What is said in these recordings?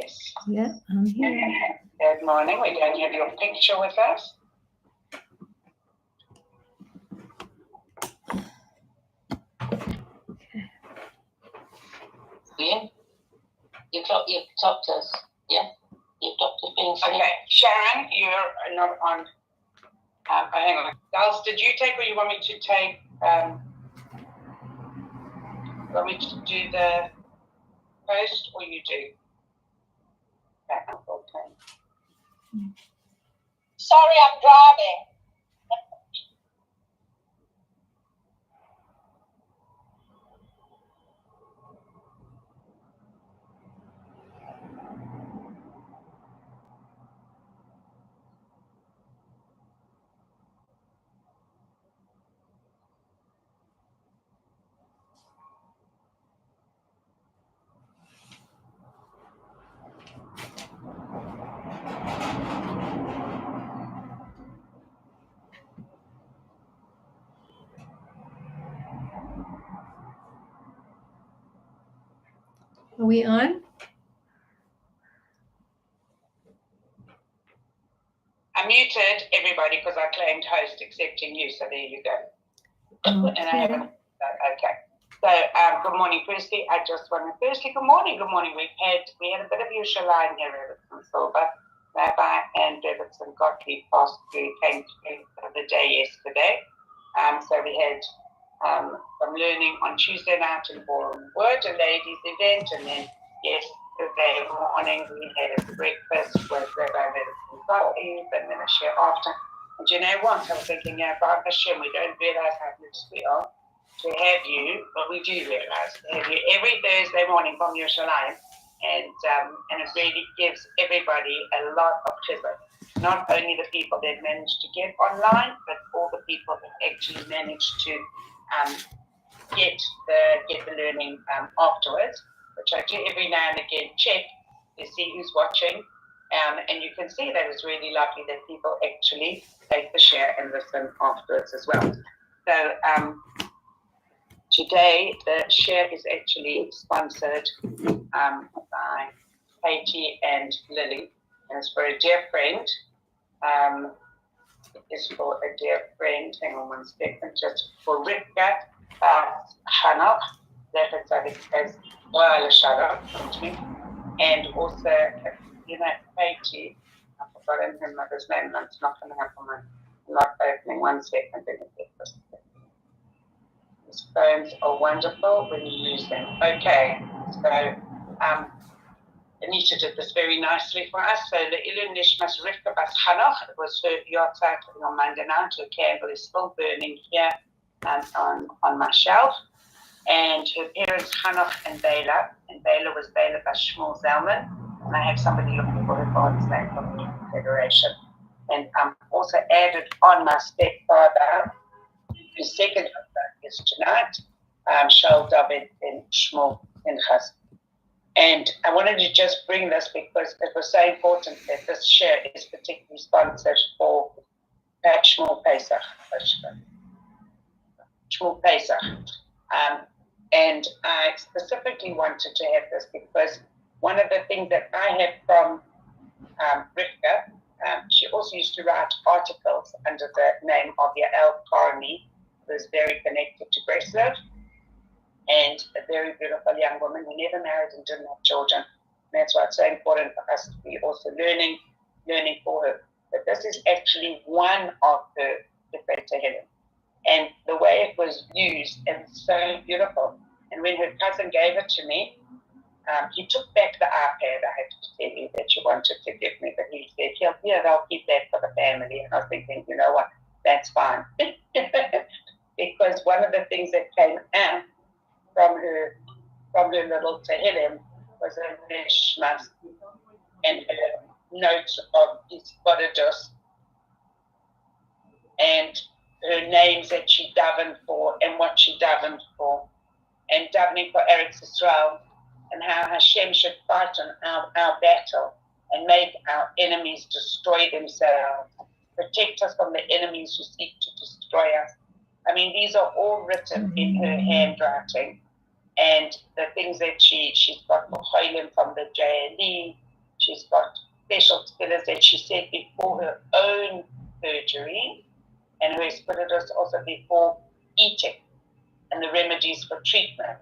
Yes. Yeah, I'm here. Good morning. We don't have your picture with us. Yeah. You've topped us. Yeah. You've topped us being seen. Okay, Sharon, you're not on. Hang on. Giles, did you take, or you want me to take? Want me to do the post, or you do? Okay. Sorry, I'm driving. Are we on? I muted everybody because I claimed host, excepting you. So there you go. Okay. And I haven't. Okay. So good morning. Firstly, I just want to. Good morning. We had a bit of Yerushalayim here, Davidson Silver, Rabbi and Davidson Gottlieb passed through, came through the day yesterday. So we had some learning on Tuesday night in Ballroom Wood, a ladies' event, and then yesterday morning we had a breakfast with Rabbi Davidson Gottlieb, and then a share after. And you know what? I'm thinking, Baruch Hashem, we don't realize how blessed we are to have you, but we do realize to have you every Thursday morning from Yerushalayim, and it really gives everybody a lot of chizuk. Not only the people that managed to get online, but all the people that actually managed to get the learning afterwards, which I do every now and again check to see who's watching. And you can see that it's really lovely that people actually take the share and listen afterwards as well. So today the share is actually sponsored by Katie and Lily, and it's for a dear friend. It's for a dear friend. Hang on one second, just for Rivka Hanoch, that is as well as and also, Katie. I've forgotten her mother's name. It's not coming up on my. I'm not opening. One second. These phones are wonderful when you use them. Okay, so Anita did this very nicely for us. So the Ilun Nishmas Rivka Bas Hanoch, it was her yahrzeit on Monday night. Her candle is still burning here on my shelf. And her parents, Hanoch and Bela. And Bela was Bela Bas Shmuel Zalman. And I have somebody looking for her father's name from the Federation. And also added on my stepfather, whose second husband is tonight, Shal David and Shmuel Pinchas. And I wanted to just bring this because it was so important that this share is particularly sponsored for Shmuel Pesach. Shmuel Pesach. And I specifically wanted to have this because one of the things that I have from Rivka, she also used to write articles under the name of Yael Karni, who is very connected to Breslov, and a very beautiful young woman who never married and didn't have children. And that's why it's so important for us to be also learning for her. But this is actually one of her different Tehillim. And the way it was used, and so beautiful. And when her cousin gave it to me, he took back the iPad. I had to tell you that you wanted to give me, but he said, I'll keep that for the family. And I was thinking, you know what, that's fine. Because one of the things that came out from her little Tehillim was a nishmas and her notes of his Bodadus and her names that she davened for and what she davened for, and davening for Eretz Yisrael, and how Hashem should fight on our battle and make our enemies destroy themselves, protect us from the enemies who seek to destroy us. I mean, these are all written in her handwriting, and the things that she's got for Tehillim from the JLE, She's got special tefillahs that she said before her own surgery, and her tefillahs also before eating, and the remedies for treatment.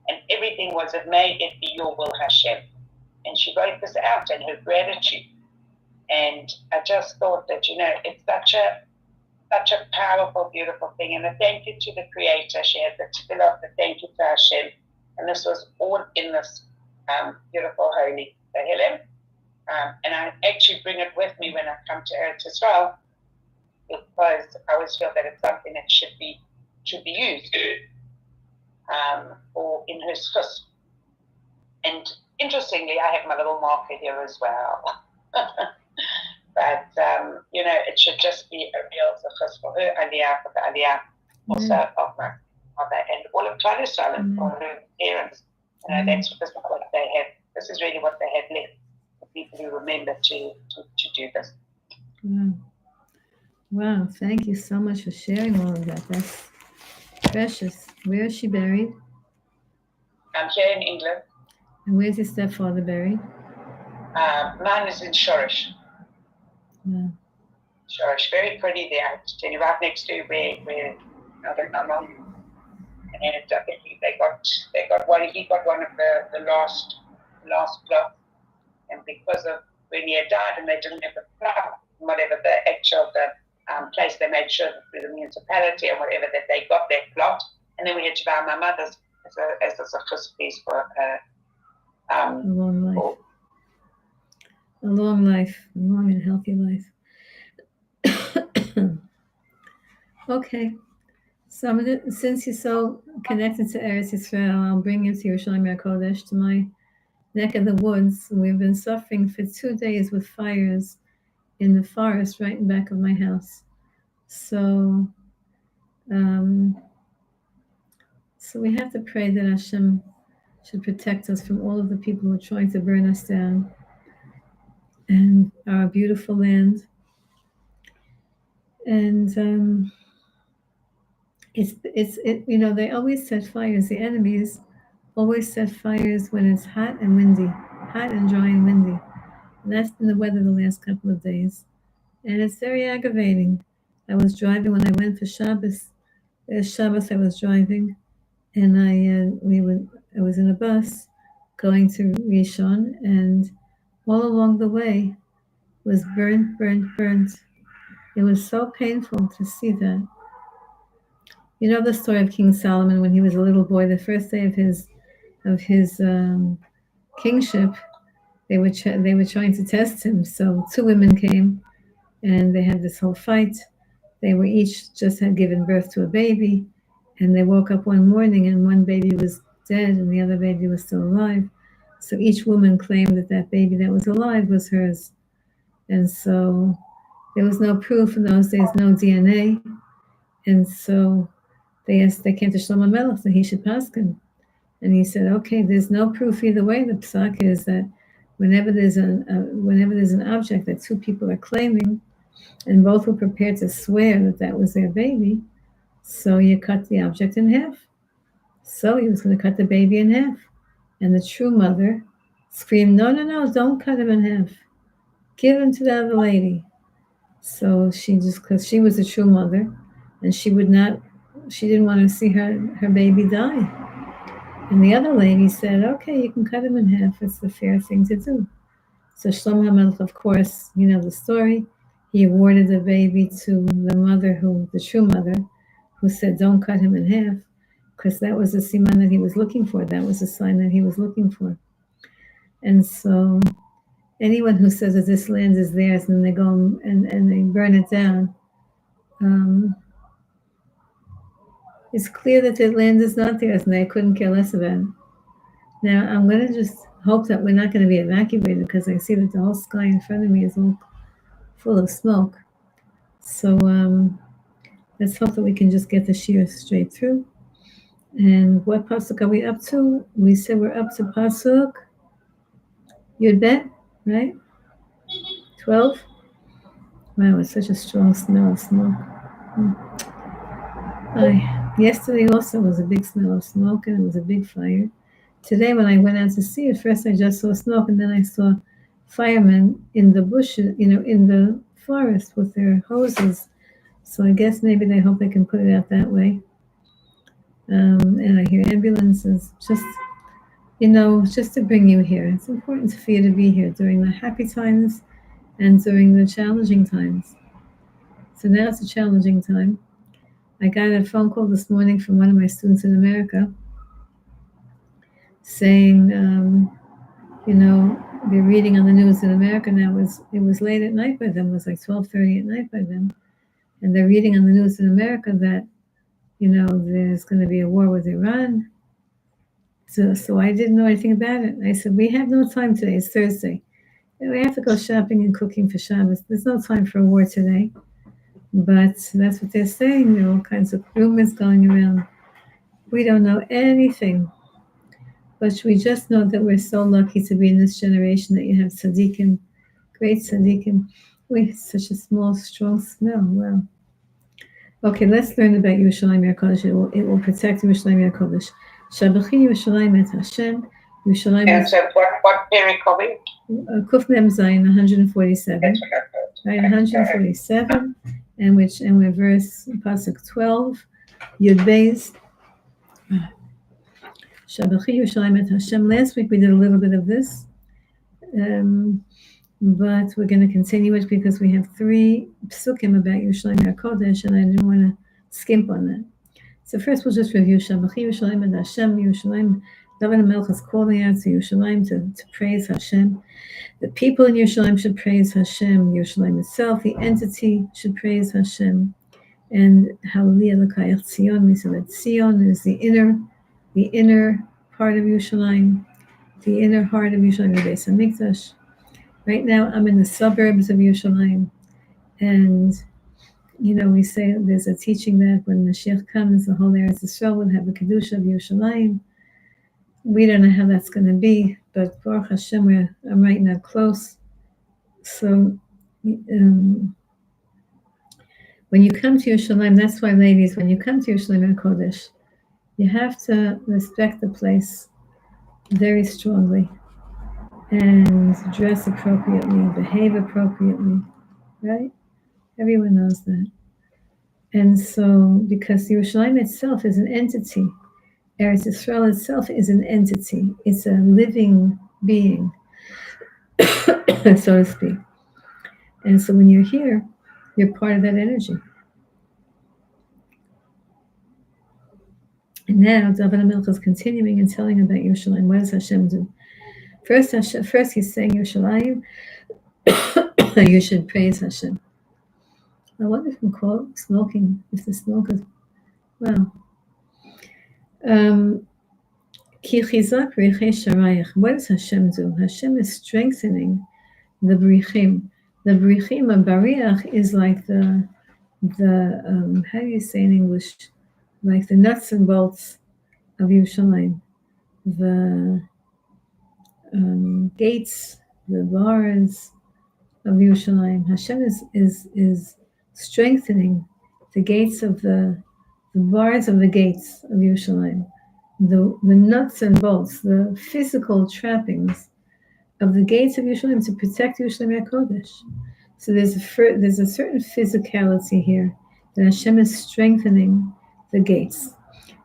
And everything was, it may it be your will, Hashem. And she wrote this out and her gratitude. And I just thought that, it's such a powerful, beautiful thing. And a thank you to the Creator. She had the tefillah of the thank you to Hashem. And this was all in this beautiful, holy Tehillim. And I actually bring it with me when I come to Eretz Israel, because I always feel that it's something that should be used or in her schus. And interestingly, I have my little marker here as well. But, it should just be a real schus for her aliyah, for the aliyah also of my mother, and all of Klal Yisrael, and for her parents. That's what they have. This is really what they have left. People who remember to do this. Wow, thank you so much for sharing all of that. That's precious. Where is she buried? I'm here in England. And where's your stepfather buried? Mine is in Shorish. Yeah. Shorish, very pretty there. I have to tell you, right next to where my mom. And I think they got one. He got one of the last blocks. And because of when he had died and they didn't have the plot, whatever the actual place, they made sure that through the municipality and whatever that they got that plot. And then we had to buy my mother's as a chus piece for a long life. A long life, a long and healthy life. Okay. So since you're so connected to Eretz Yisrael, I'll bring you to Yerushalayim HaKodesh, to my neck of the woods. We've been suffering for 2 days with fires in the forest right in back of my house. So we have to pray that Hashem should protect us from all of the people who are trying to burn us down and our beautiful land. And they always set fires. The enemies always set fires when it's hot and windy, hot and dry and windy. And that's been the weather the last couple of days. And it's very aggravating. I was driving when I went for Shabbos. Shabbos I was driving, and I was in a bus going to Rishon, and all along the way was burnt. It was so painful to see that. You know the story of King Solomon when he was a little boy, the first day of his kingship, they were trying to test him. So 2 women came, and they had this whole fight. They were each just had given birth to a baby, and they woke up one morning and one baby was dead and the other baby was still alive. So each woman claimed that baby that was alive was hers. And so there was no proof in those days, no DNA. And so they came to Shlomo Melech that he should paskin. And he said, okay, there's no proof either way. The psak is that whenever there's an object that 2 people are claiming, and both were prepared to swear that was their baby, so you cut the object in half. So he was going to cut the baby in half. And the true mother screamed, no, don't cut him in half. Give him to the other lady. So because she was a true mother, and she didn't want to see her baby die. And the other lady said, okay, you can cut him in half. It's the fair thing to do. So Shlomo HaMelech, of course, you know the story. He awarded the baby to the mother, the true mother, who said, don't cut him in half, because that was the siman that he was looking for. That was the sign that he was looking for. And so anyone who says that this land is theirs, and they go and they burn it down, it's clear that the land is not theirs, and they couldn't care less about it. Now, I'm going to just hope that we're not going to be evacuated, because I see that the whole sky in front of me is all full of smoke. So let's hope that we can just get the shir straight through. And what pasuk are we up to? We said we're up to pasuk Yud Bet, right? 12. Wow, it's such a strong smell of smoke. Yesterday also was a big smell of smoke, and it was a big fire. Today when I went out to see it, first I just saw smoke, and then I saw firemen in the bushes, in the forest with their hoses. So I guess maybe they hope they can put it out that way. And I hear ambulances, just to bring you here. It's important for you to be here during the happy times and during the challenging times. So now it's a challenging time. I got a phone call this morning from one of my students in America saying, they're reading on the news in America now. It was late at night by them. It was like 12:30 at night by them. And they're reading on the news in America that, there's going to be a war with Iran. So I didn't know anything about it. I said, we have no time today. It's Thursday. We have to go shopping and cooking for Shabbos. There's no time for a war today. But that's what they're saying. There are all kinds of rumors going around. We don't know anything. But we just know that we're so lucky to be in this generation that you have tzaddikim, great tzaddikim. With such a small, strong smell. Wow. Okay, let's learn about Yerushalayim Yer Kodesh. It will protect Yerushalayim Yer Kodesh. Shabachi Yerushalayim et Hashem. Yerushalayim. And so what period are we? Kuf Mem Zayin 147. Right, 147, and we're verse pasuk 12. Yud Beis. Shabachi Yerushalayim et Hashem. Last week we did a little bit of this, but we're going to continue it because we have 3 psukim about Yerushalayim Yer Kodesh, and I didn't want to skimp on that. So first we'll just review Shabachi Yerushalayim et Hashem. Yerushalayim, David HaMelech is calling out to Yerushalayim to praise Hashem. The people in Yerushalayim should praise Hashem. Yerushalayim itself, the entity, should praise Hashem. And Hallelujah L'Kayach Tzion, we said that Tzion is the inner part of Yerushalayim, the inner heart of Yerushalayim, the Beis HaMikdash. Right now, I'm in the suburbs of Yerushalayim, and we say there's a teaching that when Mashiach comes, the whole Eretz Yisrael will have the kedusha of Yerushalayim. We don't know how that's going to be, but Baruch Hashem, I'm right now close. So when you come to Yerushalayim, that's why, ladies, when you come to Yerushalayim Kodesh, you have to respect the place very strongly and dress appropriately, behave appropriately, right? Everyone knows that. And so, because Yerushalayim itself is an entity, Eretz Yisrael itself is an entity. It's a living being, so to speak. And so when you're here, you're part of that energy. And now David HaMelech is continuing and telling about Yerushalayim. What does Hashem do? First he's saying Yerushalayim, you should praise Hashem. I wonder if we call it smoking, if the smoke is, well. Ki chizak b'richei sharayich. What does Hashem do? Hashem is strengthening the brichim. The brichim, a bariach, is like the how do you say in English? Like the nuts and bolts of Yerushalayim. The gates, the bars of Yerushalayim. Hashem is strengthening the gates of the bars of the gates of Yerushalayim, the nuts and bolts, the physical trappings of the gates of Yerushalayim to protect Yerushalayim HaKodesh. So there's a certain physicality here that Hashem is strengthening the gates.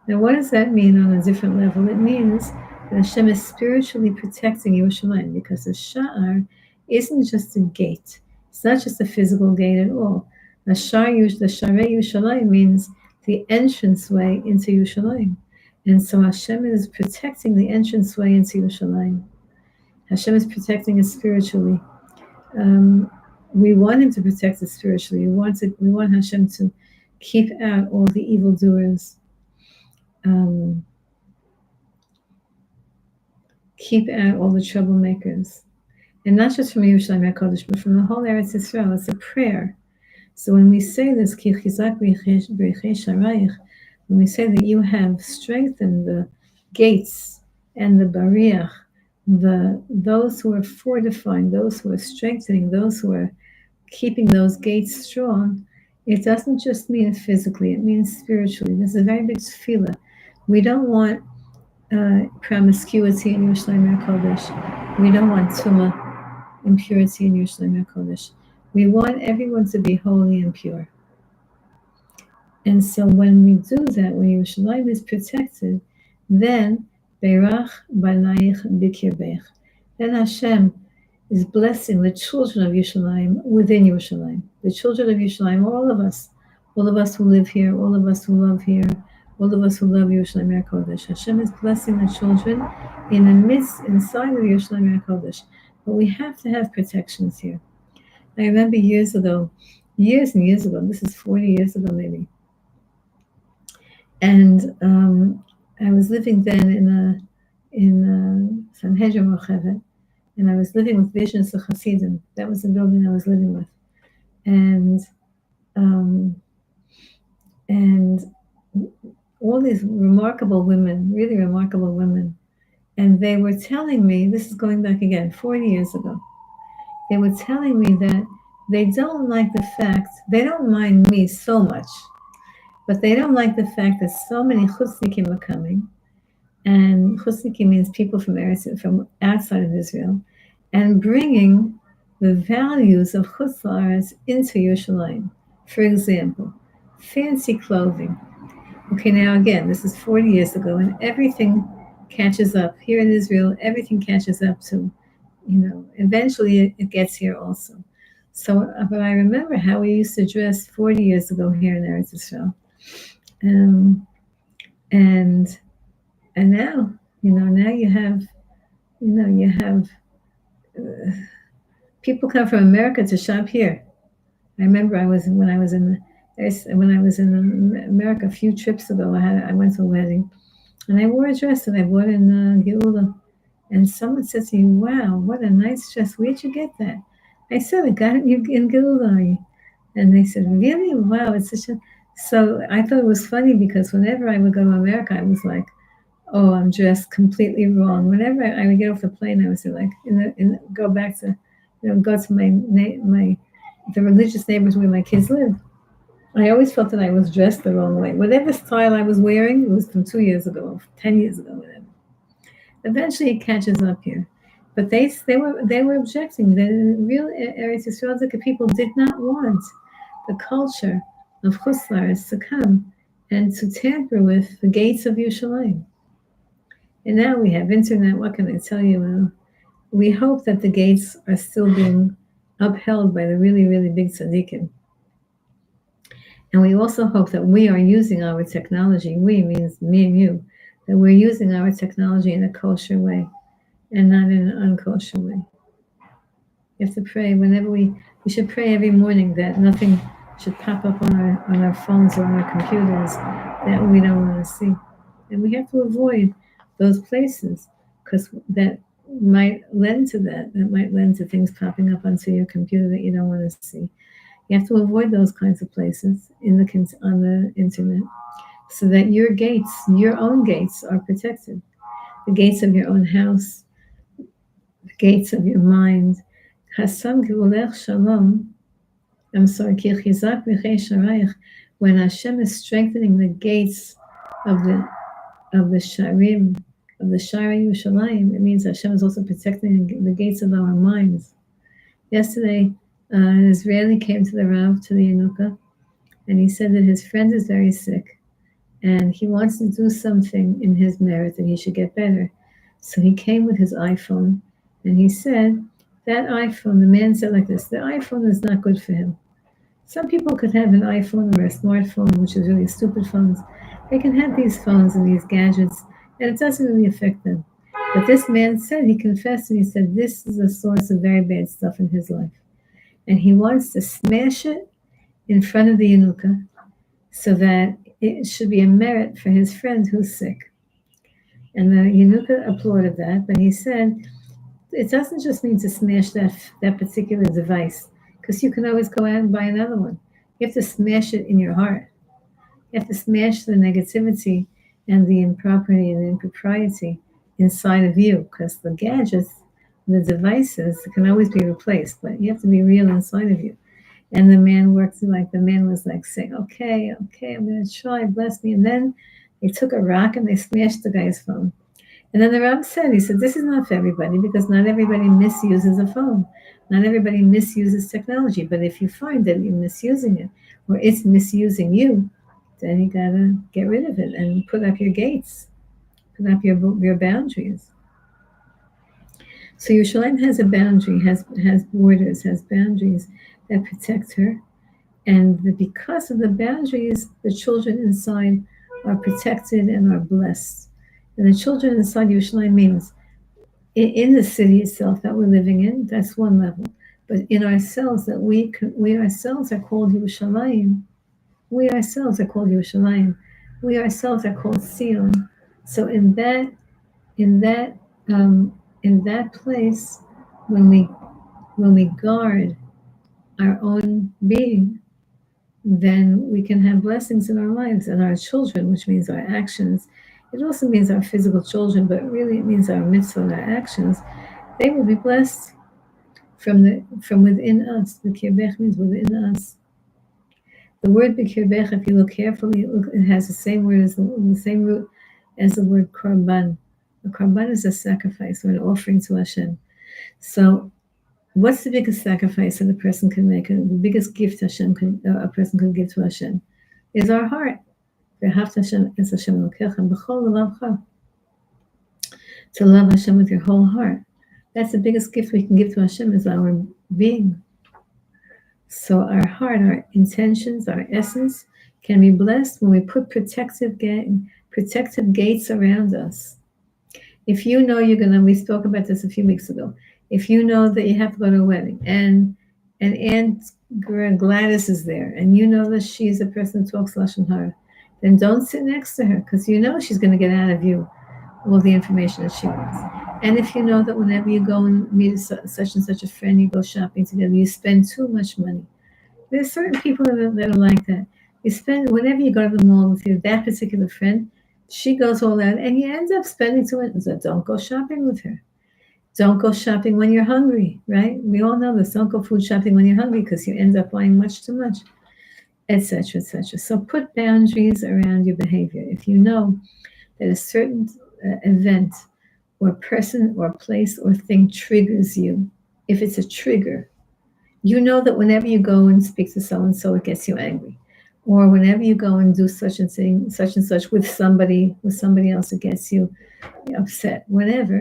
Now, what does that mean on a different level? It means that Hashem is spiritually protecting Yerushalayim, because the Sha'ar isn't just a gate. It's not just a physical gate at all. The Sharei Yerushalayim means the entranceway into Yerushalayim. And so Hashem is protecting the entranceway into Yerushalayim. Hashem is protecting it spiritually. We want Him to protect us spiritually. We want Hashem to keep out all the evildoers. Keep out all the troublemakers. And not just from Yerushalayim HaKodesh, but from the whole Eretz Yisrael. It's a prayer. So when we say this, Ki chizak b'richei sharayich, when we say that you have strengthened the gates and the bariach, those who are fortifying, those who are strengthening, those who are keeping those gates strong, it doesn't just mean physically, it means spiritually. This is a very big tefillah. We don't want promiscuity in Yerushalayim HaKodesh. We don't want tumah. impurity in Yerushalayim HaKodesh. We want everyone to be holy and pure. And so when we do that, when Yerushalayim is protected, then Beirach Banayich Bikirbeich. Then Hashem is blessing the children of Yerushalayim within Yerushalayim. The children of Yerushalayim, all of us who live here, all of us who love here, all of us who love Yerushalayim HaKodesh. Hashem is blessing the children in the midst, inside of Yerushalayim HaKodesh. But we have to have protections here. I remember years and years ago, this is 40 years ago maybe, and I was living then in Sanhedrin Rochevet, and I was living with Visions of Hasidim. That was the building I was living with, and all these remarkable women, really remarkable women, and they were telling me, this is going back again, 40 years ago, they were telling me that they don't like the fact, they don't mind me so much, but they don't like the fact that so many chutznikim are coming, and chutznikim means people from outside of Israel, and bringing the values of Chutz La'aretz into Yerushalayim. For example, fancy clothing. Okay, now again, this is 40 years ago, and everything catches up. Here in Israel, everything catches up to, eventually it gets here also. So, but I remember how we used to dress 40 years ago here in Eretz Yisrael. And now, now you have people come from America to shop here. I remember when I was in America a few trips ago, I went to a wedding, and I wore a dress that I bought in Geula, and someone said to me, "Wow, what a nice dress! Where'd you get that?" I said, "I got it in Geula." And they said, "Really? Wow, it's such a..." So I thought it was funny because whenever I would go to America, I was like, "Oh, I'm dressed completely wrong." Whenever I would get off the plane, I would say, like, go back to, go to the religious neighborhoods where my kids live. I always felt that I was dressed the wrong way. Whatever style I was wearing, it was from 2 years ago, 10 years ago, whatever. Eventually, it catches up here. But they were objecting. The real Eretz Yisrael people did not want the culture of Chutz La'aretz to come and to tamper with the gates of Yerushalayim. And now we have internet. What can I tell you? We hope that the gates are still being upheld by the really, really big tzaddikim. And we also hope that we are using our technology, we means me and you, that we're using our technology in a kosher way and not in an unkosher way. You have to pray whenever we should pray every morning that nothing should pop up on our phones or on our computers that we don't want to see. And we have to avoid those places because that might lend to that. That might lend to things popping up onto your computer that you don't want to see. You have to avoid those kinds of places on the internet so that your own gates are protected. The gates of your own house, the gates of your mind. Hasam gevulech shalom. When Hashem is strengthening the gates of the sharim, of the Shara Yerushalayim, it means Hashem is also protecting the gates of our minds. Yesterday, an Israeli came to the Rav, to the Yenuka, and he said that his friend is very sick, and he wants to do something in his merit that he should get better. So he came with his iPhone, and he said, that iPhone, the man said like this, the iPhone is not good for him. Some people could have an iPhone or a smartphone, which is really stupid phones. They can have these phones and these gadgets, and it doesn't really affect them. But this man said, he confessed, and he said, this is a source of very bad stuff in his life. And he wants to smash it in front of the Yenuka so that it should be a merit for his friend who's sick. And the Yenuka applauded that, but he said, it doesn't just mean to smash that particular device, because you can always go out and buy another one. You have to smash it in your heart. You have to smash the negativity and the impropriety and the impropriety inside of you, because the gadgets, the devices can always be replaced, but you have to be real inside of you. And the man was like saying, okay, I'm going to try, bless me. And then they took a rock and they smashed the guy's phone. And then the Ram said, he said, this is not for everybody because not everybody misuses a phone. Not everybody misuses technology. But if you find that you're misusing it or it's misusing you, then you got to get rid of it and put up your gates, put up your boundaries. So Yerushalayim has a boundary, has borders, has boundaries that protect her. And because of the boundaries, the children inside are protected and are blessed. And the children inside Yerushalayim means in the city itself that we're living in, that's one level. But in ourselves, that we ourselves are called Yerushalayim. We ourselves are called Yerushalayim. We ourselves are called Sion. So in that place, when we guard our own being, then we can have blessings in our lives and our children, which means our actions. It also means our physical children, but really it means our mitzvah and our actions. They will be blessed from within us. The kirbech means within us. The word b'kirbech, if you look carefully, it has the same word as the same root as the word korban. A korban is a sacrifice or an offering to Hashem. So, what's the biggest sacrifice that a person can make? The biggest gift a person can give to Hashem is our heart. To love Hashem with your whole heart. That's the biggest gift we can give to Hashem, is our being. So our heart, our intentions, our essence can be blessed when we put protective gates around us. If you know we spoke about this a few weeks ago. If you know that you have to go to a wedding and Aunt Gladys is there, and you know that she's a person who talks Lashon Hara, then don't sit next to her, because you know she's going to get out of you all the information that she wants. And if you know that whenever you go and meet such and such a friend, you go shopping together, you spend too much money. There's certain people that are like that. You spend, whenever you go to the mall with that particular friend, she goes all out, and you end up spending too much. So don't go shopping with her. Don't go shopping when you're hungry, right? We all know this. Don't go food shopping when you're hungry, because you end up buying much too much, etc., etc. So put boundaries around your behavior. If you know that a certain event or person or place or thing triggers you, if it's a trigger, you know that whenever you go and speak to so-and-so, it gets you angry. Or whenever you go and do such and such with somebody else, it gets you upset, whatever.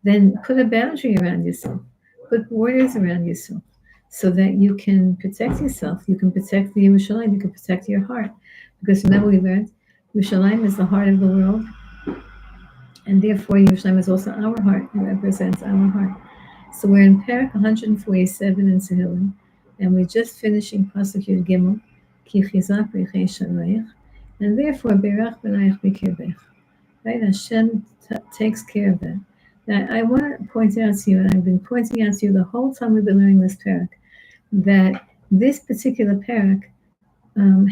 Then put a boundary around yourself. Put borders around yourself so that you can protect yourself. You can protect the Yerushalayim. You can protect your heart. Because remember, we learned Yerushalayim is the heart of the world. And therefore, Yerushalayim is also our heart. It represents our heart. So we're in Perek 147 in Tehillim. And we're just finishing Pasuk Yud Gimel. Ki chizak b'chei shamayich. And therefore, berach b'nayich b'kirbech. Right? Hashem takes care of that. Now, I want to point out to you, and I've been pointing out to you the whole time we've been learning this parak, that this particular parak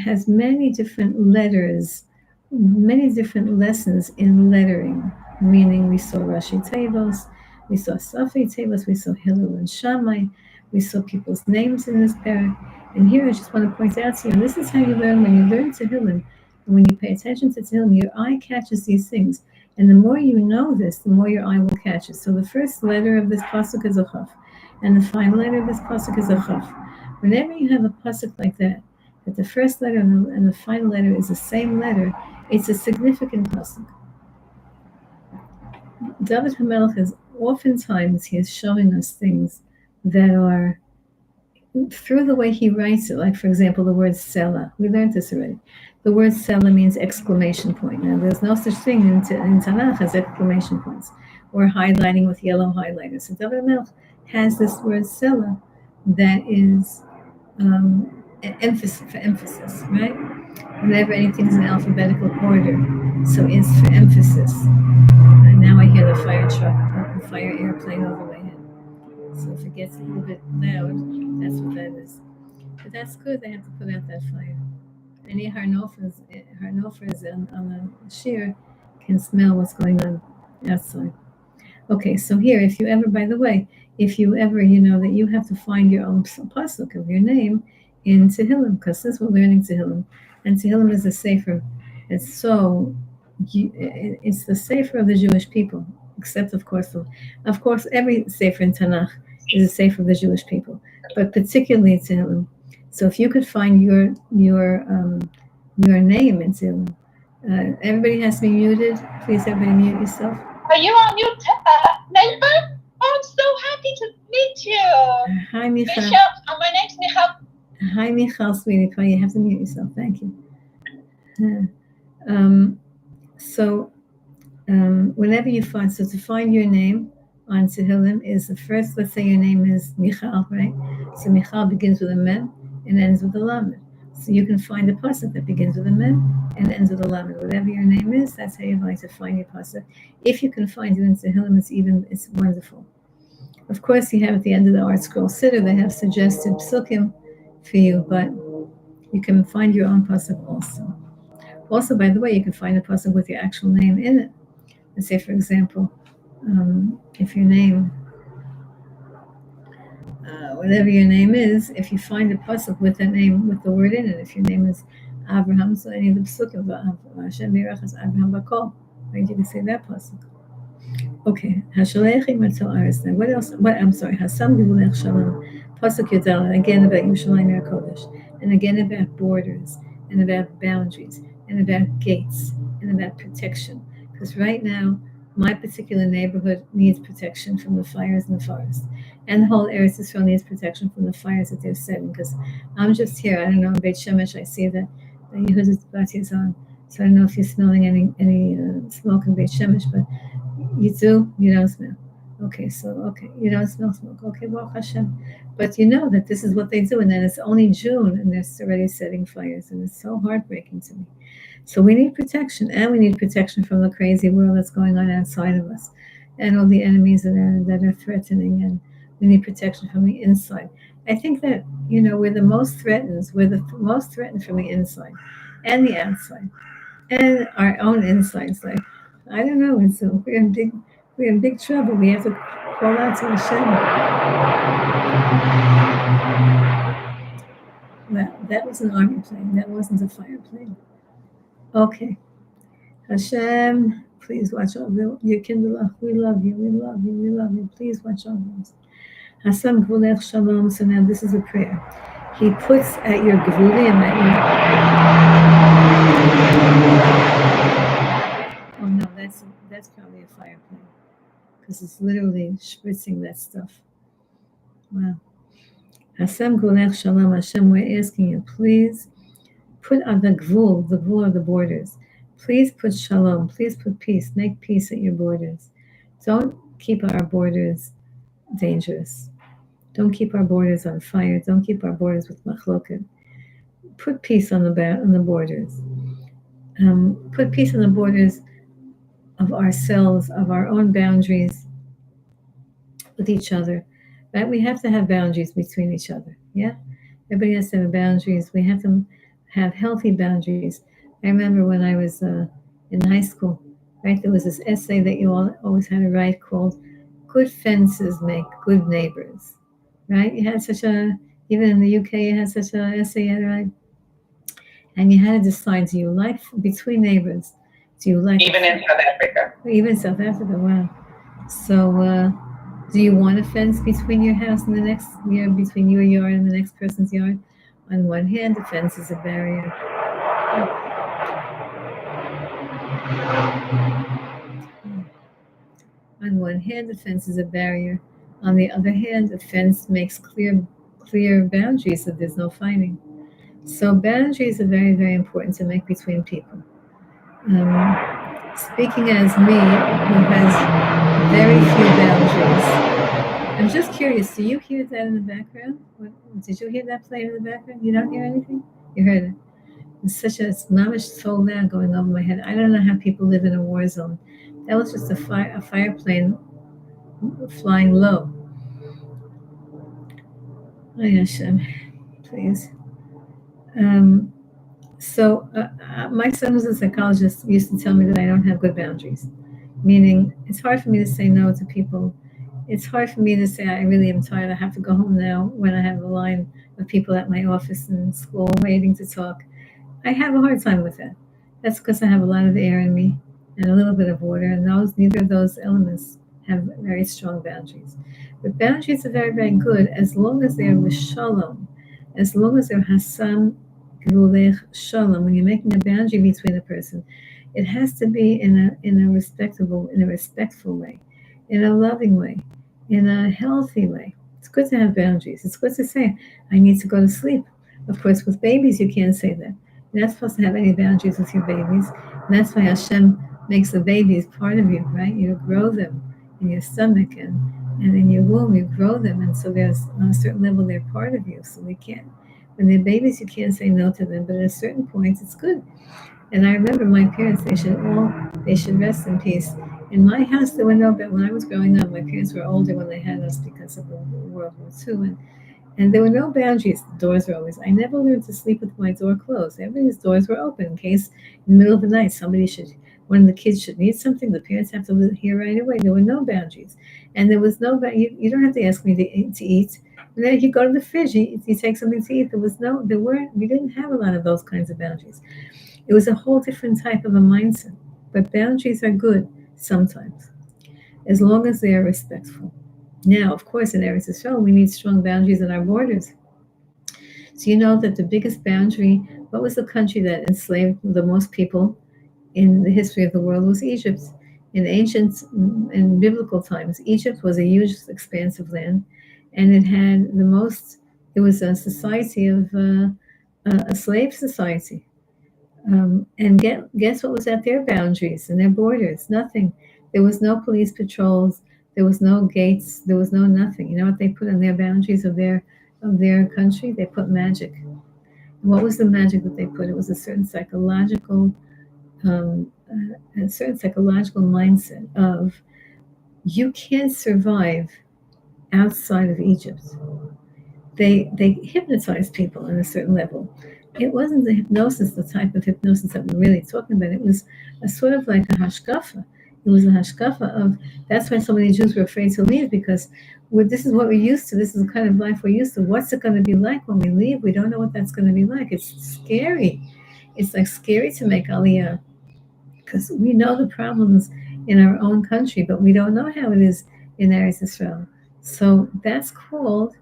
has many different letters, many different lessons in lettering, meaning we saw Rashi Tevos, we saw Safi Tevos, we saw Hillel and Shammai, we saw people's names in this parak. And here I just want to point out to you, and this is how you learn when you learn Tehillim, and when you pay attention to Tehillim, your eye catches these things. And the more you know this, the more your eye will catch it. So the first letter of this pasuk is a chaf, and the final letter of this pasuk is a chaf. Whenever you have a pasuk like that the first letter and the final letter is the same letter, it's a significant pasuk. David HaMelech is oftentimes he is showing us things that are through the way he writes it. Like, for example, the word Selah. We learned this already. The word Selah means exclamation point. Now, there's no such thing in Tanakh as exclamation points or highlighting with yellow highlighters. So David HaMelech has this word Selah that is emphasis, right? Whenever anything's in alphabetical order, so it's for emphasis. And now I hear the fire truck, the fire airplane over my head. So if it gets a little bit loud, that's what that is. But that's good. They have to put out that fire. Any harnofers on the shear can smell what's going on outside. Okay, so here, if you ever you know that you have to find your own pasuk of your name in Tehillim, because since we're learning Tehillim, and Tehillim is a sefer, it's so it's the Sefer of the Jewish people, except of course every Sefer in Tanakh is a Sefer of the Jewish people, but particularly Tehillim. So if you could find your name in Tehillim, everybody has to be muted. Please, everybody mute yourself. Are you on mute, neighbor? Oh, I'm so happy to meet you. Hi, Michal. Bishop, my name's Michal. Hi, Michal, sweetie pie. You have to mute yourself. Thank you. Whenever you find, so to find your name on Tehillim is the first, let's say your name is Michal, right? So Michal begins with a mem and ends with a lamed. So you can find a pasuk that begins with a mem and ends with a lamed. Whatever your name is, that's how you'd like to find your pasuk. If you can find it in Tehillim, it's wonderful. Of course, you have at the end of the Art Scroll Siddur, they have suggested psukim for you, but you can find your own pasuk also. Also, by the way, you can find a pasuk with your actual name in it. Let's say, for example, if your name, whatever your name is, if you find a pasuk with that name, with the word in it, if your name is Abraham, so any of the psukim, Hashem Yirachas Abraham Bakol, right? You can say that pasuk. Okay. Now, what else? I'm sorry. Hasam Givulech Shalom. Pasuk Yudal, again about Yerushalayim Kodesh, and again about borders, and about boundaries, and about gates, and about protection. Because right now, my particular neighborhood needs protection from the fires in the forest. And the whole Eretz Yisrael needs protection from the fires that they're setting. Because I'm just here, I don't know, in Beit Shemesh, I see that Yehuda's Bat is on. So I don't know if you're smelling any smoke in Beit Shemesh, but you do? You don't smell. Okay, you don't smell smoke. Okay, Baruch Hashem. But you know that this is what they do, and then it's only June, and they're already setting fires, and it's so heartbreaking to me. So we need protection, and we need protection from the crazy world that's going on outside of us, and all the enemies that are threatening, and we need protection from the inside. I think that, we're the most threatened. We're the most threatened from the inside and the outside, and our own insides. Like, I don't know, we're in big trouble. We have to call out to Hashem. Well, that was an army plane. That wasn't a fire plane. Okay. Hashem, please watch over your kindle. We love you. We love you. We love you. Please watch over us. Hashem Gvulech Shalom. So now this is a prayer. He puts at your Gvulim, oh no, that's probably a fire plane, because it's literally spritzing that stuff. Wow. Hashem Gvulech Shalom. Hashem, we're asking you, please put on the gvul of the borders. Please put shalom. Please put peace. Make peace at your borders. Don't keep our borders dangerous. Don't keep our borders on fire. Don't keep our borders with machloket. Put peace on the borders. Put peace on the borders of ourselves, of our own boundaries with each other. Right? We have to have boundaries between each other. Yeah? Everybody has to have boundaries. We have to have healthy boundaries. I remember when I was in high school, right? There was this essay that you always had to write called "Good Fences Make Good Neighbors," right? You had even in the UK, you had such an essay you had to write, and you had to decide: do you like between neighbors? Do you like even in South Africa? Even South Africa, wow. So, do you want a fence between your house and the next, between your yard and the next person's yard? On one hand, the fence is a barrier. On one hand, the fence is a barrier. On the other hand, the fence makes clear boundaries so there's no fighting. So boundaries are very, very important to make between people. Speaking as me, who has very few boundaries, I'm just curious, do you hear that in the background? Did you hear that playing in the background? You don't hear anything? You heard it. It's mamish so loud going over my head. I don't know how people live in a war zone. That was just a fire plane flying low. Oh, Hashem, please. So my son was a psychologist, used to tell me that I don't have good boundaries, meaning it's hard for me to say no to people. It's hard for me to say I really am tired. I have to go home now when I have a line of people at my office and school waiting to talk. I have a hard time with that. That's because I have a lot of air in me. and a little bit of water, and neither of those elements have very strong boundaries. But boundaries are very, very good as long as they are with shalom, as long as they're hasam gvulech shalom. When you're making a boundary between a person, it has to be in a respectful way, in a loving way, in a healthy way. It's good to have boundaries. It's good to say, I need to go to sleep. Of course, with babies, you can't say that. You're not supposed to have any boundaries with your babies. And that's why Hashem makes the babies part of you, right? You grow them in your stomach and in your womb, you grow them. And so there's, on a certain level, they're part of you. So we can't, when they're babies, you can't say no to them. But at a certain point, it's good. And I remember my parents, they should rest in peace. In my house, there were no, but when I was growing up, my parents were older when they had us because of the World War II. And there were no boundaries. The doors were always, I never learned to sleep with my door closed. Everybody's doors were open in case in the middle of the night one of the kids should need something, the parents have to hear right away. There were no boundaries. And there was no, you don't have to ask me to eat. And then if you go to the fridge, you take something to eat. We didn't have a lot of those kinds of boundaries. It was a whole different type of a mindset. But boundaries are good sometimes, as long as they are respectful. Now, of course, in Eretz Yisrael, we need strong boundaries in our borders. So you know that the biggest boundary, what was the country that enslaved the most people in the history of the world, was Egypt. In biblical times, Egypt was a huge expanse of land, and it was a society of a slave society. And guess what was at their boundaries and their borders? Nothing. There was no police patrols. There was no gates. There was no nothing. You know what they put on their boundaries of their country? They put magic. And what was the magic that they put? It was a certain psychological mindset of you can't survive outside of Egypt. They hypnotized people on a certain level. It wasn't the hypnosis, the type of hypnosis that we're really talking about. It was a sort of like a hashkafa. It was a hashkafa of, that's why so many Jews were afraid to leave, because this is what we're used to. This is the kind of life we're used to. What's it going to be like when we leave? We don't know what that's going to be like. It's scary. It's like scary to make aliyah, because we know the problems in our own country, but we don't know how it is in Eretz Yisrael. So that's called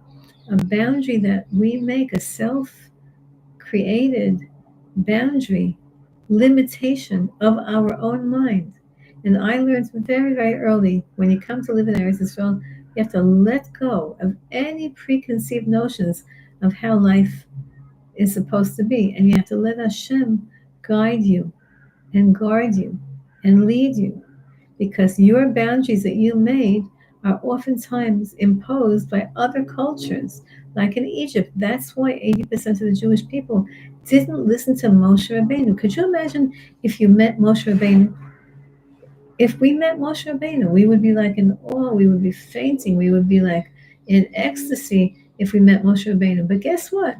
a boundary that we make, a self-created boundary, limitation of our own mind. And I learned very, very early, when you come to live in Eretz Yisrael, you have to let go of any preconceived notions of how life is supposed to be. And you have to let Hashem guide you and guard you and lead you, because your boundaries that you made are oftentimes imposed by other cultures, like in Egypt. That's why 80% of the Jewish people didn't listen to Moshe Rabbeinu. Could you imagine if you met Moshe Rabbeinu? If we met Moshe Rabbeinu, we would be like in awe, we would be fainting, we would be like in ecstasy if we met Moshe Rabbeinu. But guess what?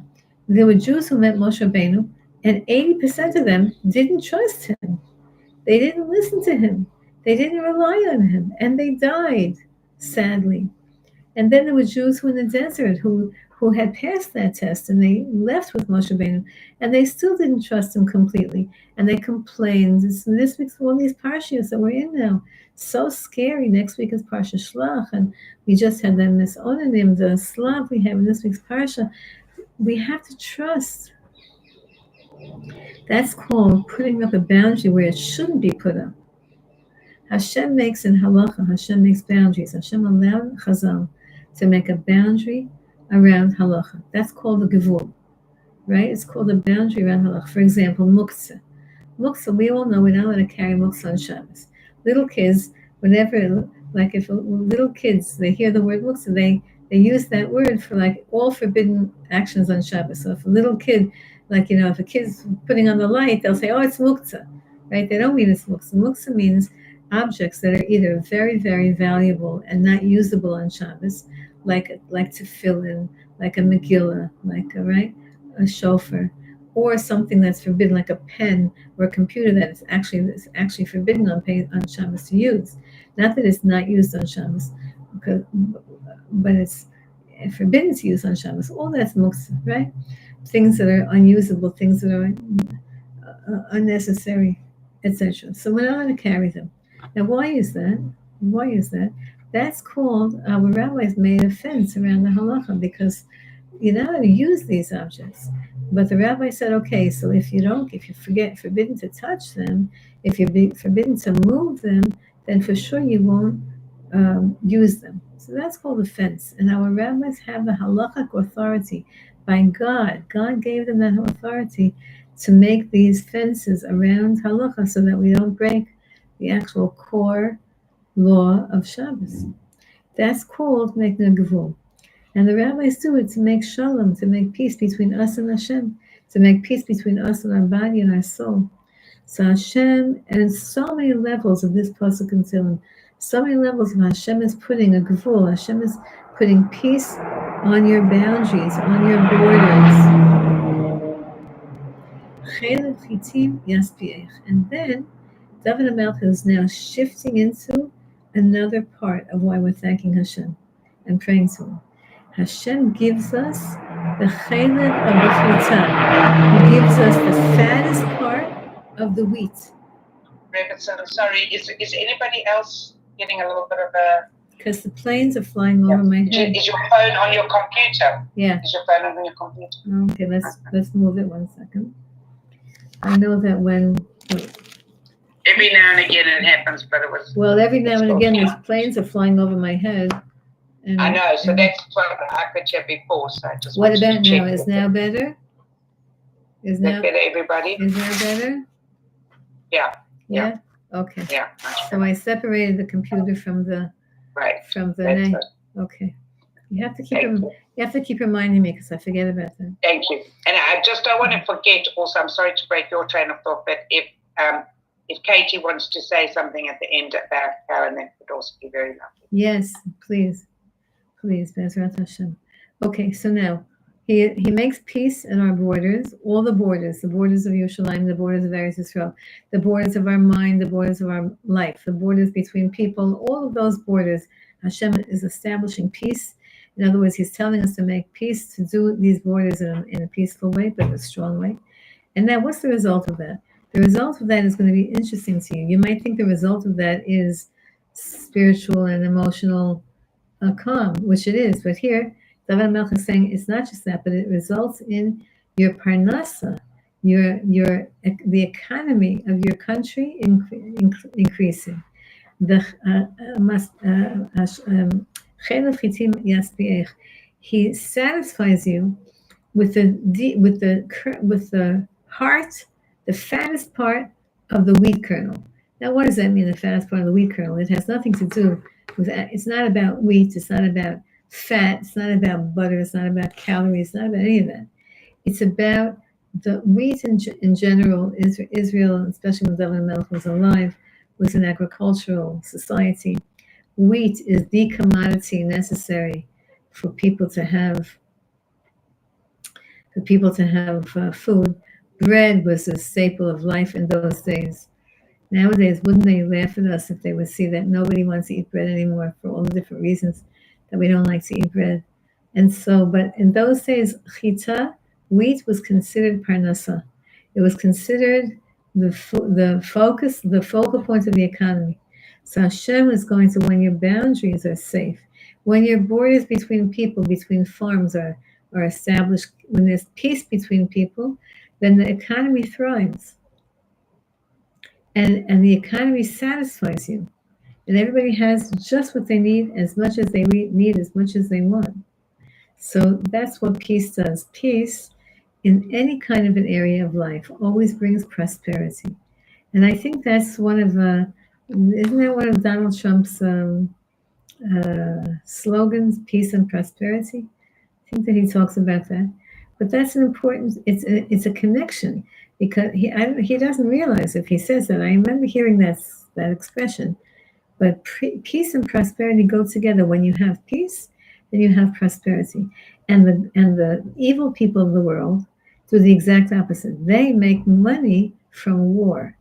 There were Jews who met Moshe Rabbeinu, and 80% of them didn't trust him. They didn't listen to him. They didn't rely on him, and they died, sadly. And then there were Jews who were in the desert who had passed that test, and they left with Moshe Rabbeinu, and they still didn't trust him completely, and they complained. This week's all these parshas that we're in now, so scary. Next week is Parsha Shlach, and we just had the Misonanim, the Slav we have in this week's parsha. We have to trust. That's called putting up a boundary where it shouldn't be put up. Hashem makes in halacha, Hashem makes boundaries. Hashem allowed Chazal to make a boundary around halacha. That's called a gevul, right? It's called a boundary around halacha. For example, muktzah. Muktzah, we all know we're not allowed to carry muktzah on Shabbos. Little kids, if little kids, they hear the word muktzah, they use that word for like all forbidden actions on Shabbos. So if a little kid, if a kid's putting on the light, they'll say, oh, it's muktzah, right? They don't mean it's muktzah. Muktzah means objects that are either very, very valuable and not usable on Shabbos, like tefillin, like a megillah, a shofar, or something that's forbidden, like a pen or a computer that is actually forbidden on Shabbos to use. Not that it's not used on Shabbos, but it's forbidden to use on Shabbos. All that's muktzah, right? Things that are unusable, things that are unnecessary. etc. So we're not going to carry them. Now, why is that? Why is that? That's called, our rabbis made a fence around the halacha because you're not going to use these objects. But the rabbi said, okay, so if you're forbidden to touch them, if you're forbidden to move them, then for sure you won't use them. So that's called a fence. And our rabbis have the halachic authority by God. God gave them that authority to make these fences around halacha so that we don't break the actual core law of Shabbos. That's called making a gevul. And the rabbis do it to make shalom, to make peace between us and Hashem, to make peace between us and our body and our soul. So Hashem, and so many levels of this pasuk in Tehillim, so many levels of Hashem is putting a gevul, Hashem is putting peace on your boundaries, on your borders. And then David HaMelech is now shifting into another part of why we're thanking Hashem and praying to Him. Hashem gives us the chaylev of the chalitza. He gives us the fattest part of the wheat. Rebbetzin, sorry, is anybody else getting a little bit of a... Because the planes are flying over my head. Is your phone on your computer? Yeah. Is your phone on your computer? Okay, let's move it 1 second. I know that when... Every now and again it happens, but it was... Well, every now and again these planes are flying over my head. And, I know, so that's what I could hear before, so I just... What about now? Is now better? Is now better, everybody? Is now better? Yeah. Yeah? Okay. Yeah. So I separated the computer from the... Right. From the name. Okay. You have to keep reminding me because I forget about that. Thank you. And I just don't want to forget also, I'm sorry to break your train of thought, but if Katie wants to say something at the end about Karen, that would also be very lovely. Yes, please. Please, Bezrat Hashem. Okay, so now he makes peace in our borders, all the borders of Yerushalayim, the borders of Eretz Yisrael, the borders of our mind, the borders of our life, the borders between people, all of those borders. Hashem is establishing peace. In other words, He's telling us to make peace, to do these borders in a peaceful way, but in a strong way. And now, what's the result of that? The result of that is going to be interesting to you. You might think the result of that is spiritual and emotional calm, which it is. But here, David HaMelech is saying it's not just that, but it results in your parnasa, the economy of your country increasing. He satisfies you with the heart, the fattest part of the wheat kernel. Now, what does that mean, the fattest part of the wheat kernel? It has nothing to do with that. It's not about wheat. It's not about fat. It's not about butter. It's not about calories. It's not about any of that. It's about the wheat in general. Israel, especially when David HaMelech was alive, was an agricultural society. Wheat is the commodity necessary for people to have food. Bread was a staple of life in those days. Nowadays, wouldn't they laugh at us if they would see that nobody wants to eat bread anymore for all the different reasons that we don't like to eat bread? And so, but in those days, chita, wheat was considered parnasa. It was considered the focal point of the economy. So Hashem is going to, when your boundaries are safe, when your borders between people, between farms are established, when there's peace between people, then the economy thrives. And the economy satisfies you. And everybody has just what they need, as much as they need, as much as they want. So that's what peace does. Peace, in any kind of an area of life, always brings prosperity. And I think that's isn't that one of Donald Trump's slogans, peace and prosperity? I think that he talks about that. But that's an important, it's a connection, because he doesn't realize if he says that. I remember hearing that expression. But peace and prosperity go together. When you have peace, then you have prosperity. And the evil people of the world do the exact opposite. They make money from war.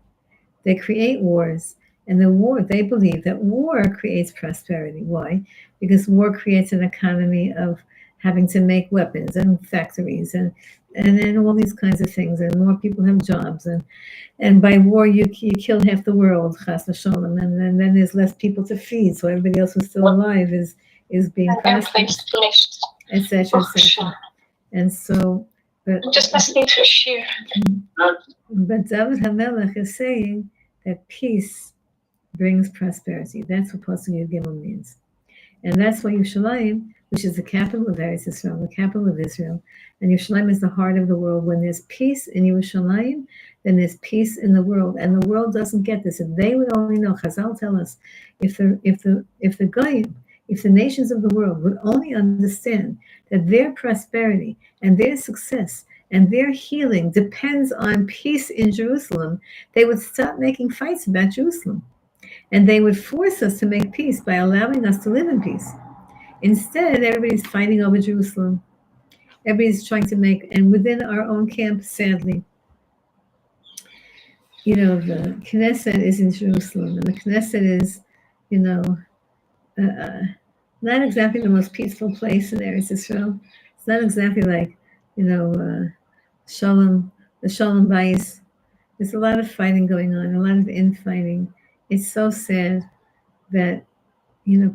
They create wars. And they believe that war creates prosperity. Why? Because war creates an economy of having to make weapons and factories and and then all these kinds of things, and more people have jobs, and by war you kill half the world, chas v'sholem, and then there's less people to feed, so everybody else who's still alive is being prospered, etc., etc. And so, but I'm just listening to a shir. But David HaMelech is saying that peace brings prosperity. That's what Pasuk Yud Gimel means. And that's why Yerushalayim, which is the capital of Eretz Yisrael, the capital of Israel, and Yerushalayim is the heart of the world. When there's peace in Yerushalayim, then there's peace in the world. And the world doesn't get this. If they would only know, Chazal tell us, if the Goyim, if the nations of the world would only understand that their prosperity and their success and their healing depends on peace in Jerusalem, they would stop making fights about Jerusalem. And they would force us to make peace by allowing us to live in peace. Instead, everybody's fighting over Jerusalem. Everybody's trying to make, and within our own camp, sadly, the Knesset is in Jerusalem, and the Knesset is, not exactly the most peaceful place in Eretz Yisrael. It's not exactly like, Shalom, the Shalom Bayis. There's a lot of fighting going on, a lot of infighting. It's so sad that,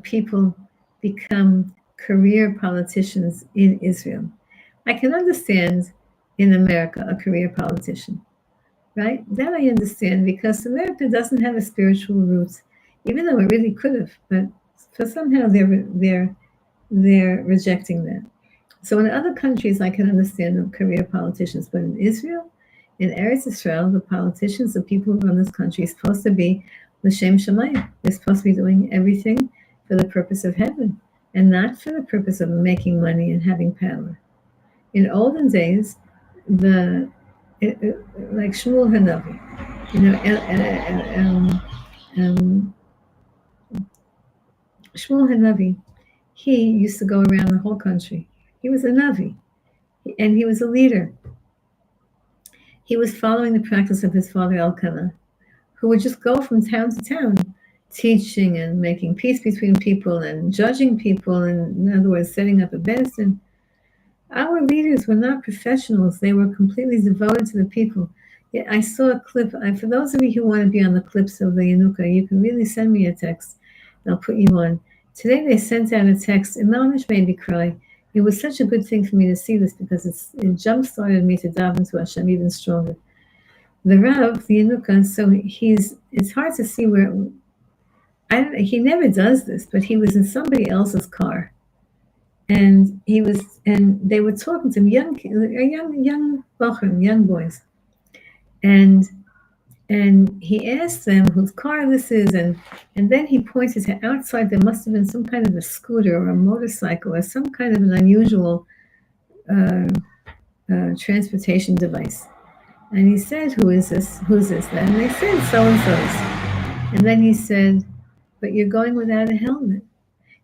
people become career politicians in Israel. I can understand in America a career politician, right? That I understand because America doesn't have a spiritual root, even though it really could have, but for somehow they're rejecting that. So in other countries, I can understand the career politicians, but in Israel, in Eretz Israel, the politicians, the people who run this country, are supposed to be l'shem shamayim. They're supposed to be doing everything for the purpose of heaven, and not for the purpose of making money and having power. In olden days, like Shmuel Hanavi, Shmuel Hanavi, he used to go around the whole country. He was a Navi, and he was a leader. He was following the practice of his father Elkanah, who would just go from town to town, teaching and making peace between people and judging people, and in other words, setting up a bezdin. Our leaders were not professionals. They were completely devoted to the people. Yeah, I saw a clip. For those of you who want to be on the clips of the Yanuka, you can really send me a text, and I'll put you on. Today they sent out a text, and Mamish made me cry. It was such a good thing for me to see this because it jump-started me to dive into Hashem even stronger. The Rav, the Yanuka, so it's hard to see where, he never does this, but he was in somebody else's car. And they were talking to him, young boys. And he asked them whose car this is, and then he pointed to outside. There must have been some kind of a scooter or a motorcycle or some kind of an unusual transportation device. And he said, "Who's this? And they said, so-and-so's. And then he said, "But you're going without a helmet.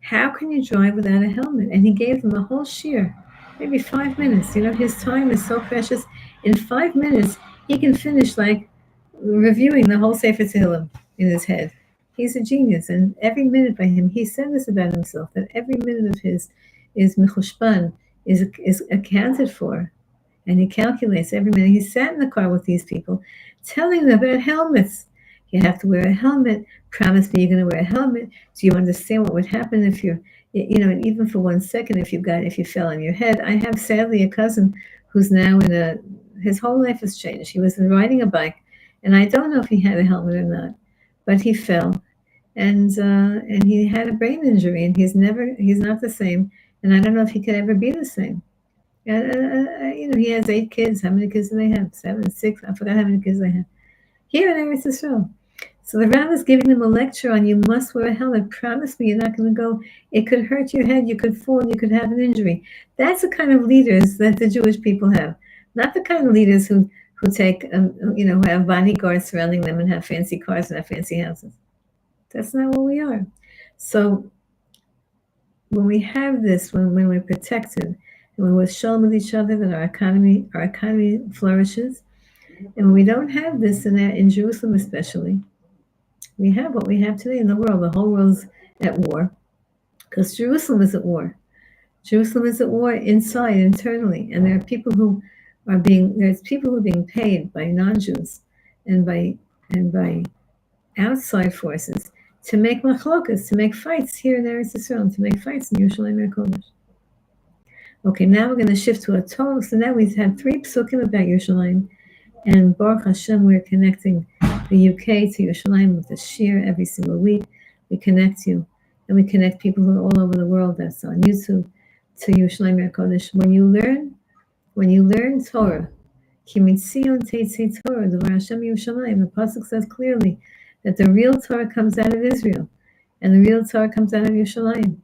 How can you drive without a helmet?" And he gave them a whole shir, maybe 5 minutes. His time is so precious. In 5 minutes, he can finish like reviewing the whole Sefer Tehillim in his head. He's a genius. And every minute by him, he said this about himself, that every minute of his is mechushpan, is accounted for. And he calculates every minute. He sat in the car with these people, telling them about helmets. You have to wear a helmet. Promise me you're going to wear a helmet. Do you understand what would happen if and even for 1 second, if you fell on your head? I have sadly a cousin who's now his whole life has changed. He was riding a bike, and I don't know if he had a helmet or not, but he fell, and he had a brain injury, and he's not the same, and I don't know if he could ever be the same. He has 8 kids. How many kids do they have? 7, 6? I forgot how many kids they have. Here in Eretz Yisrael. So the Rav is giving them a lecture on you must wear a helmet. Promise me you're not going to go. It could hurt your head. You could fall. You could have an injury. That's the kind of leaders that the Jewish people have. Not the kind of leaders who take, who have bodyguards surrounding them and have fancy cars and have fancy houses. That's not what we are. So when we have this, when we're protected, and when we're shalom with each other, that our economy flourishes. And when we don't have this in Jerusalem especially, we have what we have today in the world. The whole world's at war because Jerusalem is at war. Jerusalem is at war inside, internally. And there are people who there's people who are being paid by non-Jews and by outside forces to make machlokas, to make fights here in Eretz Yisrael, to make fights in Yerushalayim HaKodesh. Okay, now we're going to shift to a total. So now we've had 3 psukim about Yerushalayim, and Baruch Hashem, we're connecting the UK to Yerushalayim with the shir every single week. We connect you, and we connect people who are all over the world that's on YouTube to Yerushalayim HaKodesh. When you learn Torah, Ki mitzion teitzi Torah, Devar Hashem Yerushalayim, the pasuk says clearly that the real Torah comes out of Israel, and the real Torah comes out of Yerushalayim.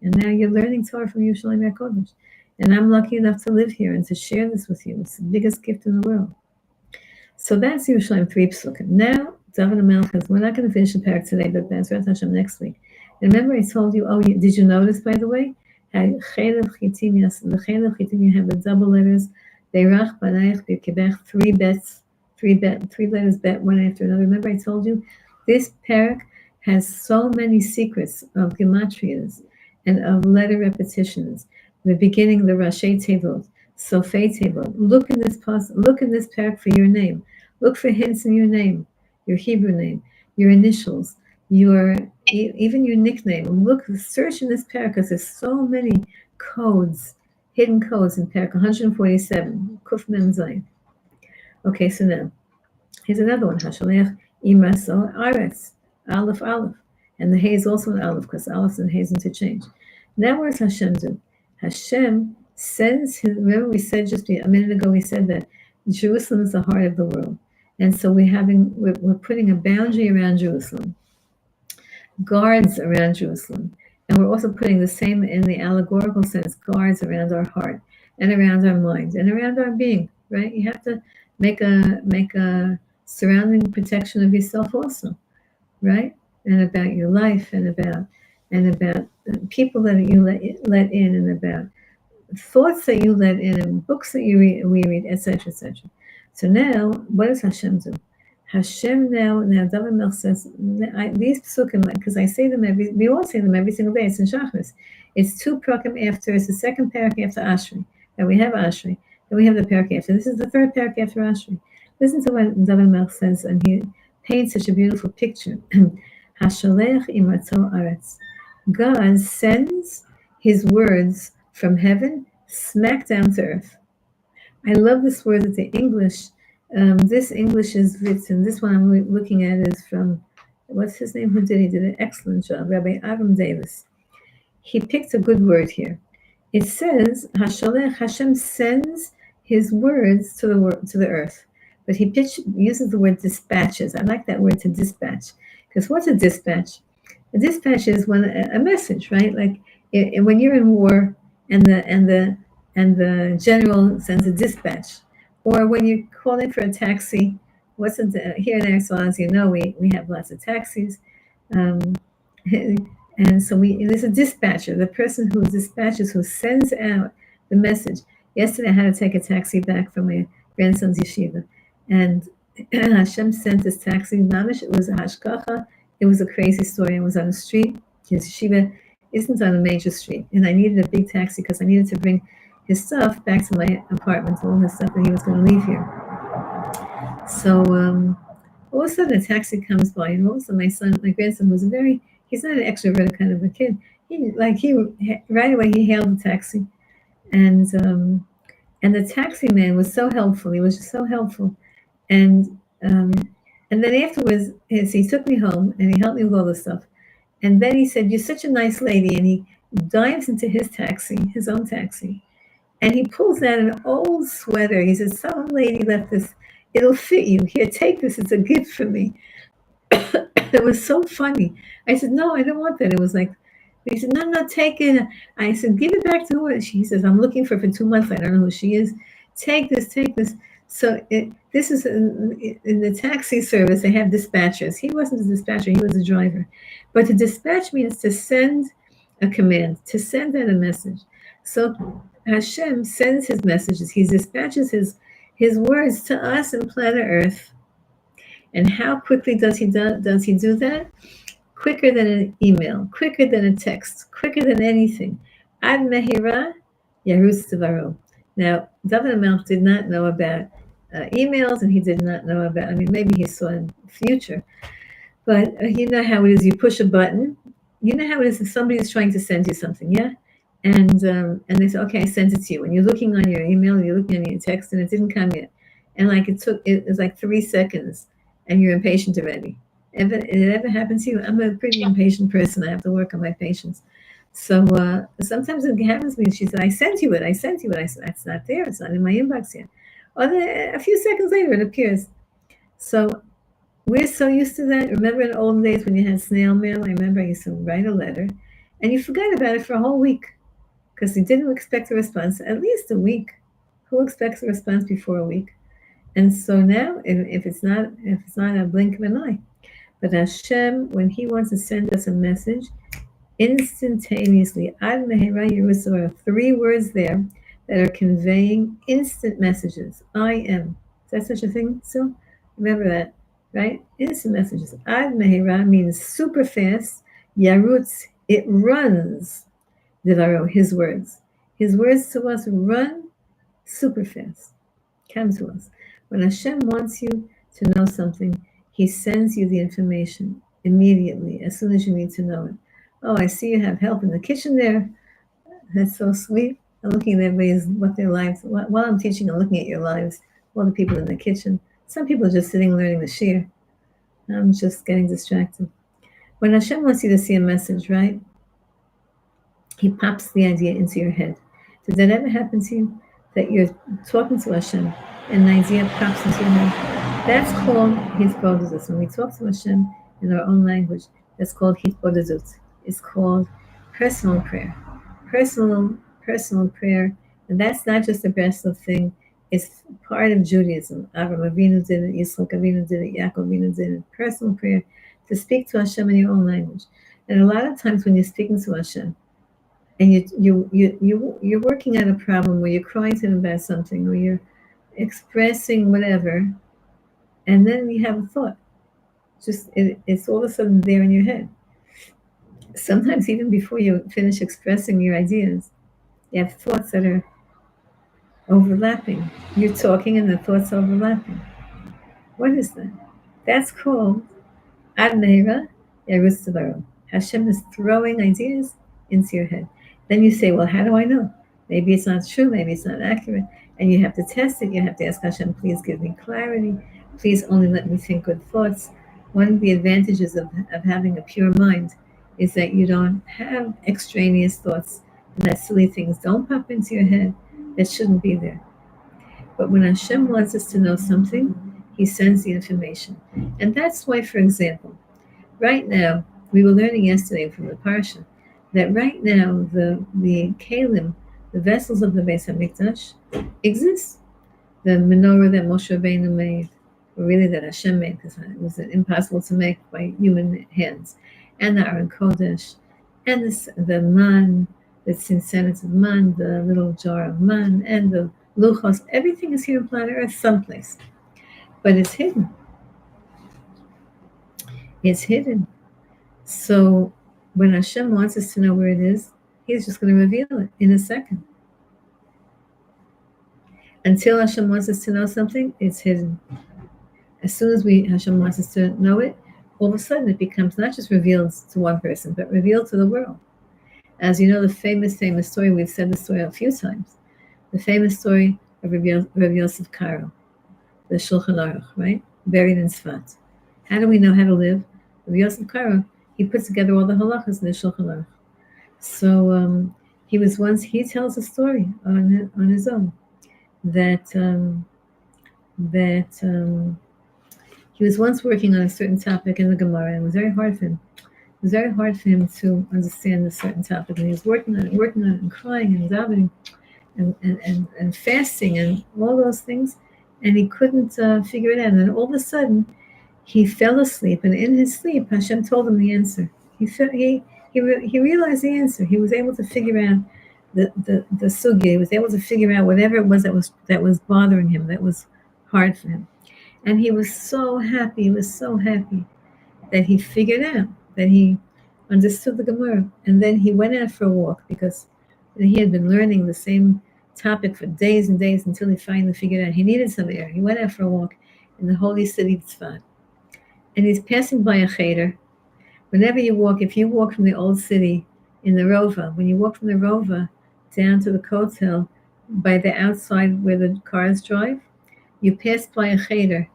And now you're learning Torah from Yerushalayim HaKodesh. And I'm lucky enough to live here and to share this with you. It's the biggest gift in the world. So that's Yerushalayim 3 psukim. Now, David HaMelech, we're not going to finish the parak today, but Bezrat Hashem next week. And remember I told you, did you notice, by the way, how the Chelev Chitim, you have the double letters, Beirach, Banayach, Birkebech, 3 letters bet, one after another. Remember I told you, this parak has so many secrets of gematrias and of letter repetitions. The beginning, the Rashi Tevot, Sofei Tevot. Look in this parak for your name. Look for hints in your name, your Hebrew name, your initials, even your nickname. Search in this parak because there's so many codes, hidden codes in parak 147, Kuf Mem Zayin. Okay, so now here's another one. Hashalech Imaso Aretz, Aleph. And the Hay is also an Aleph because Aleph and Hay is interchange. Now what does Hashem do? Hashem sends remember we said just a minute ago, we said that Jerusalem is the heart of the world. And so we're putting a boundary around Jerusalem, guards around Jerusalem. And we're also putting the same in the allegorical sense, guards around our heart and around our mind and around our being, right? You have to make a surrounding protection of yourself also, right? And about your life and about people that you let in, and about thoughts that you let in, and books that we read, etc., etc. So now, what does Hashem do? Hashem now David Melch says, these psukim, because we all say them every single day, it's in Shachris. It's 2 parakim after, it's the second parak after Ashri. And we have Ashri, and we have the parak after. This is the 3rd parak after Ashri. Listen to what David Melch says, and he paints such a beautiful picture. Hashalech imato aretz. God sends his words from heaven smack down to earth. I love this word that the English, this English is written, this one I'm looking at is from, what's his name? He did an excellent job, Rabbi Avram Davis. He picked a good word here. It says, Hashalech, Hashem sends his words to the earth. But he uses the word dispatches. I like that word, to dispatch. Because what's a dispatch? A dispatch is when a message, right? Like when you're in war and the general sends a dispatch, or when you call in for a taxi. Here in Arizona, as you know, we have lots of taxis, and so there's a dispatcher, the person who dispatches, who sends out the message. Yesterday, I had to take a taxi back from my grandson's yeshiva, and Hashem sent this taxi. Mamish, it was a hashkacha. It was a crazy story. It was on a street. His yeshiva isn't on a major street, and I needed a big taxi because I needed to bring his stuff back to my apartment, all his stuff that he was going to leave here. So all of a sudden, a taxi comes by, and all of a sudden, my grandson was he's not an extroverted kind of a kid. He right away he hailed the taxi, and the taxi man was so helpful. He was just so helpful, and then afterwards, he took me home and he helped me with all this stuff. And then he said, "You're such a nice lady," and he dives into his own taxi, and he pulls out an old sweater. He says, "Some lady left this. It'll fit you. Here, take this. It's a gift for me." It was so funny. I said, "No, I don't want that." It was like, he said, "No, take it." I said, "Give it back to her." She says, "I'm looking for 2 months. I don't know who she is. Take this. So this is in the taxi service. They have dispatchers. He wasn't a dispatcher. He was a driver. But to dispatch means to send a command, to send out a message. So Hashem sends his messages. He dispatches his words to us in planet Earth. And how quickly does he do that? Quicker than an email, quicker than a text, quicker than anything. Ad mehira yarus tzavaro. Now, David HaMelech did not know about emails, and he did not know about, maybe he saw in the future, but you know how it is, you push a button. You know how it is if somebody's trying to send you something, yeah? And they say, okay, I sent it to you. And you're looking on your email, you're looking on your text, and it didn't come yet. And like it was like 3 seconds, and you're impatient already. Did it ever happen to you? I'm a pretty impatient person. I have to work on my patience. So sometimes it happens to me. She said, I sent you it. I said, it's not there. It's not in my inbox yet. Or a few seconds later, it appears. So we're so used to that. Remember in olden days when you had snail mail? I remember I used to write a letter, and you forgot about it for a whole week because you didn't expect a response. At least a week. Who expects a response before a week? And so now, if it's not a blink of an eye, but Hashem, when He wants to send us a message, instantaneously, Ad Mehera Yerushalayim, 3 words there that are conveying instant messages. I am. Is that such a thing still? Remember that, right? Instant messages. Ad Mehera means super fast. Yarutz, it runs. Devaro, His words. His words to us run super fast. Come to us. When Hashem wants you to know something, He sends you the information immediately, as soon as you need to know it. Oh, I see you have help in the kitchen there. That's so sweet. I'm looking at everybody's, what their lives, while I'm teaching, I'm looking at your lives, all the people in the kitchen. Some people are just sitting learning the shir. I'm just getting distracted. When Hashem wants you to see a message, right? He pops the idea into your head. Did that ever happen to you? That you're talking to Hashem and an idea pops into your head? That's called hitbodedut. When we talk to Hashem in our own language, that's called hitbodedut. It's called personal prayer. Personal prayer. And that's not just a Breslov thing. It's part of Judaism. Avraham Avinu did it, Yitzchak Avinu did it, Yaakov Avinu did it. Personal prayer, to speak to Hashem in your own language. And a lot of times when you're speaking to Hashem, and you're working at a problem where you're crying to Him about something, or you're expressing whatever, and then you have a thought. It's all of a sudden there in your head. Sometimes even before you finish expressing your ideas, you have thoughts that are overlapping. You're talking and the thoughts are overlapping. What is that? That's called Ad Mehera Yerushalayim. Hashem is throwing ideas into your head. Then you say, well, how do I know? Maybe it's not true, maybe it's not accurate. And you have to test it. You have to ask Hashem, please give me clarity. Please only let me think good thoughts. One of the advantages of having a pure mind is that you don't have extraneous thoughts, and that silly things don't pop into your head that shouldn't be there. But when Hashem wants us to know something, He sends the information. And that's why, for example, right now, we were learning yesterday from the Parsha, that right now the Tehillim, the vessels of the Beis HaMikdash, exist. The menorah that Moshe Rabbeinu made, or really that Hashem made, because it was impossible to make by human hands, and the Aron Kodesh, and the man, the tzintzeret of man, the little jar of man, and the luchos. Everything is here on planet Earth someplace, but it's hidden. It's hidden. So when Hashem wants us to know where it is, He's just going to reveal it in a second. Until Hashem wants us to know something, it's hidden. As soon as Hashem wants us to know it, all of a sudden it becomes not just revealed to one person, but revealed to the world. As you know, the famous story, we've said the story a few times, the famous story of Rabbi Yosef Karo, the Shulchan Aruch, right? Buried in Sfat. How do we know how to live? Rabbi Yosef Karo, he put together all the halachas in the Shulchan Aruch. So he tells a story on his own that he was once working on a certain topic in the Gemara, and it was very hard for him. It was very hard for him to understand a certain topic, and he was working on it, and crying and davening and fasting and all those things, and he couldn't figure it out. And then all of a sudden, he fell asleep, and in his sleep, Hashem told him the answer. He realized the answer. He was able to figure out the sugya. He was able to figure out whatever it was that was bothering him, that was hard for him. And he was so happy. He was so happy that he figured out, that he understood the Gemara. And then he went out for a walk because he had been learning the same topic for days and days until he finally figured out he needed some air. He went out for a walk in the holy city Tzfat. And he's passing by a cheder. Whenever you walk, if you walk from the old city in the Rova, when you walk from the Rova down to the Kotel, by the outside where the cars drive, you pass by a cheder.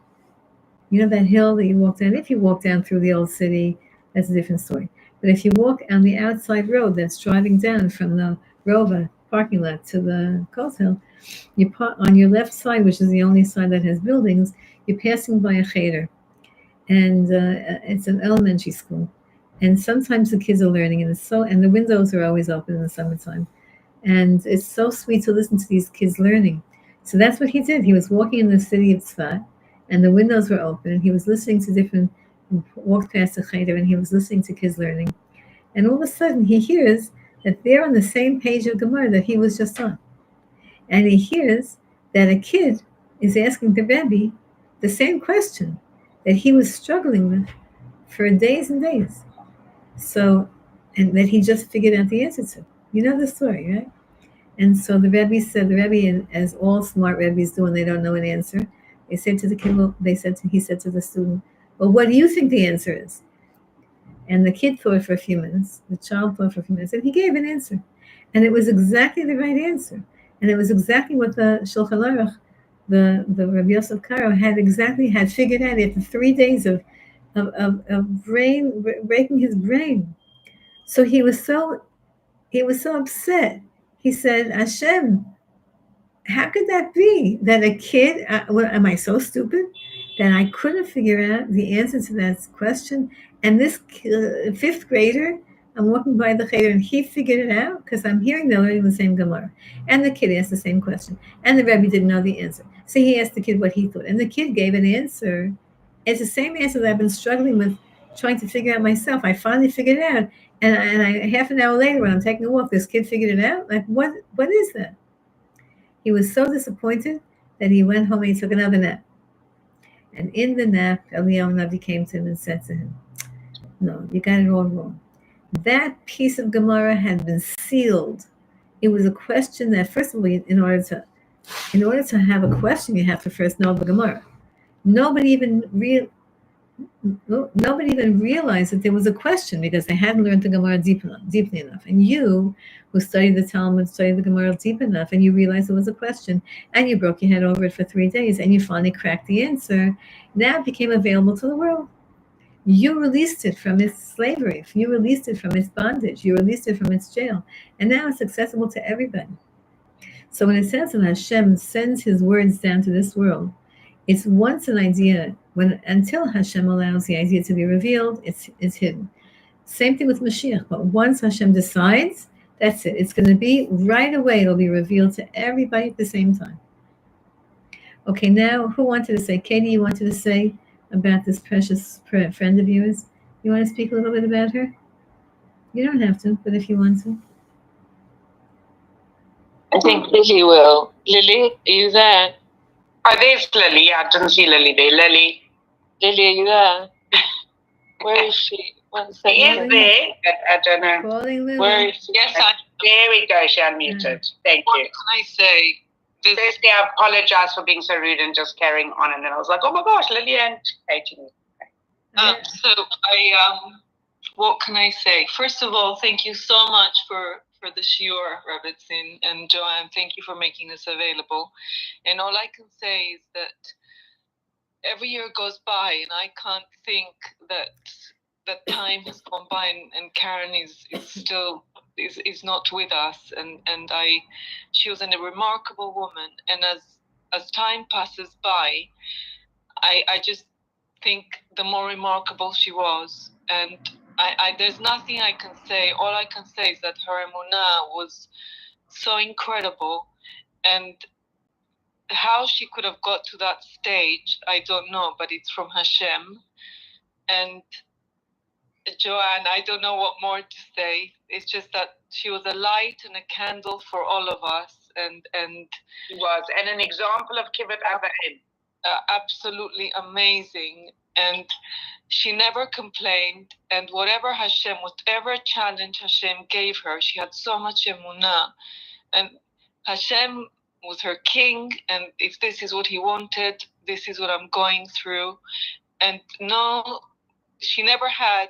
You know that hill that you walk down? If you walk down through the old city, that's a different story. But if you walk on the outside road that's driving down from the Rova parking lot to the Kotel, you park on your left side, which is the only side that has buildings, you're passing by a cheder. And it's an elementary school. And sometimes the kids are learning, and the windows are always open in the summertime. And it's so sweet to listen to these kids learning. So that's what he did. He was walking in the city of Tzfat, and the windows were open, and he was listening to walked past the cheder, and he was listening to kids learning. And all of a sudden, he hears that they're on the same page of Gemara that he was just on. And he hears that a kid is asking the Rebbe the same question that he was struggling with for days and days. So, and that he just figured out the answer to. You know the story, right? And so the Rebbe, as all smart Rebbes do when they don't know an answer, they said to the kid, he said to the student, well, what do you think the answer is? And the kid thought for a few minutes, the child thought for a few minutes, and he gave an answer. And it was exactly the right answer. And it was exactly what the Shulchan Aruch, the Rabbi Yosef Karo had figured out after 3 days of breaking his brain. So he was so upset. He said, Hashem, how could that be that a kid, am I so stupid that I couldn't figure out the answer to that question? And this 5th grader, I'm walking by the cheder and he figured it out because I'm hearing they're learning the same Gemara. And the kid asked the same question. And the Rebbe didn't know the answer. So he asked the kid what he thought. And the kid gave an answer. It's the same answer that I've been struggling with trying to figure out myself. I finally figured it out. And I half an hour later when I'm taking a walk, this kid figured it out. Like, what is that? He was so disappointed that he went home and he took another nap. And in the nap, Eliyahu Navi came to him and said to him, no, you got it all wrong. That piece of Gemara had been sealed. It was a question that, first of all, in order to have a question, you have to first know the Gemara. Nobody even realized that there was a question because they hadn't learned the Gemara deeply enough. And you, who studied the Talmud, studied the Gemara deep enough, and you realized there was a question, and you broke your head over it for 3 days, and you finally cracked the answer. Now it became available to the world. You released it from its slavery. You released it from its bondage. You released it from its jail. And now it's accessible to everybody. So when it says that Hashem sends his words down to this world, it's once an idea, until Hashem allows the idea to be revealed, it's hidden. Same thing with Mashiach, but once Hashem decides, that's it. It's going to be right away, it'll be revealed to everybody at the same time. Okay, now who wanted to say? Katie, you wanted to say about this precious friend of yours? You want to speak a little bit about her? You don't have to, but if you want to. I think Lily will. Lily, are you there? Oh, there's Lily. I didn't see Lily there. Lily, are you there? Where is she? One second. She is there, but I don't know. Calling Lily. Where is she? Yes, there we go. She unmuted. Thank you. What can I say? Firstly, I apologize for being so rude and just carrying on. And then I was like, oh my gosh, Lily and Katie. What can I say? First of all, thank you so much for the shiur, Rebbetzin and Joanne. Thank you for making this available. And all I can say is that every year goes by and I can't think that time has gone by and Karen is still is not with us, and she was a remarkable woman, and as time passes by, I just think the more remarkable she was, and there's nothing I can say. All I can say is that her emunah was so incredible, and how she could have got to that stage, I don't know, but it's from Hashem. And Joanne, I don't know what more to say. It's just that she was a light and a candle for all of us, and she was, and an example of kibbut avim. Absolutely amazing. And she never complained. And whatever challenge Hashem gave her, she had so much emunah. And Hashem was her king, and if this is what he wanted, this is what I'm going through. And no, she never had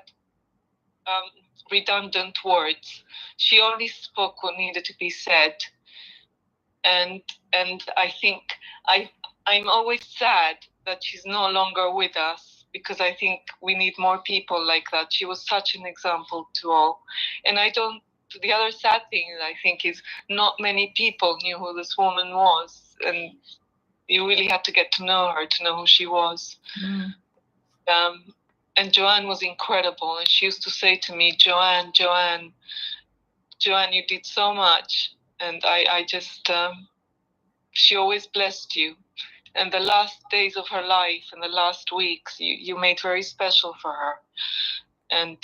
redundant words. She only spoke what needed to be said. And I think I'm always sad that she's no longer with us, because I think we need more people like that. She was such an example to all. And the other sad thing I think is not many people knew who this woman was, and you really had to get to know her to know who she was. And Joanne was incredible, and she used to say to me, Joanne, you did so much. And I just, she always blessed you. And the last days of her life and the last weeks, you made very special for her. And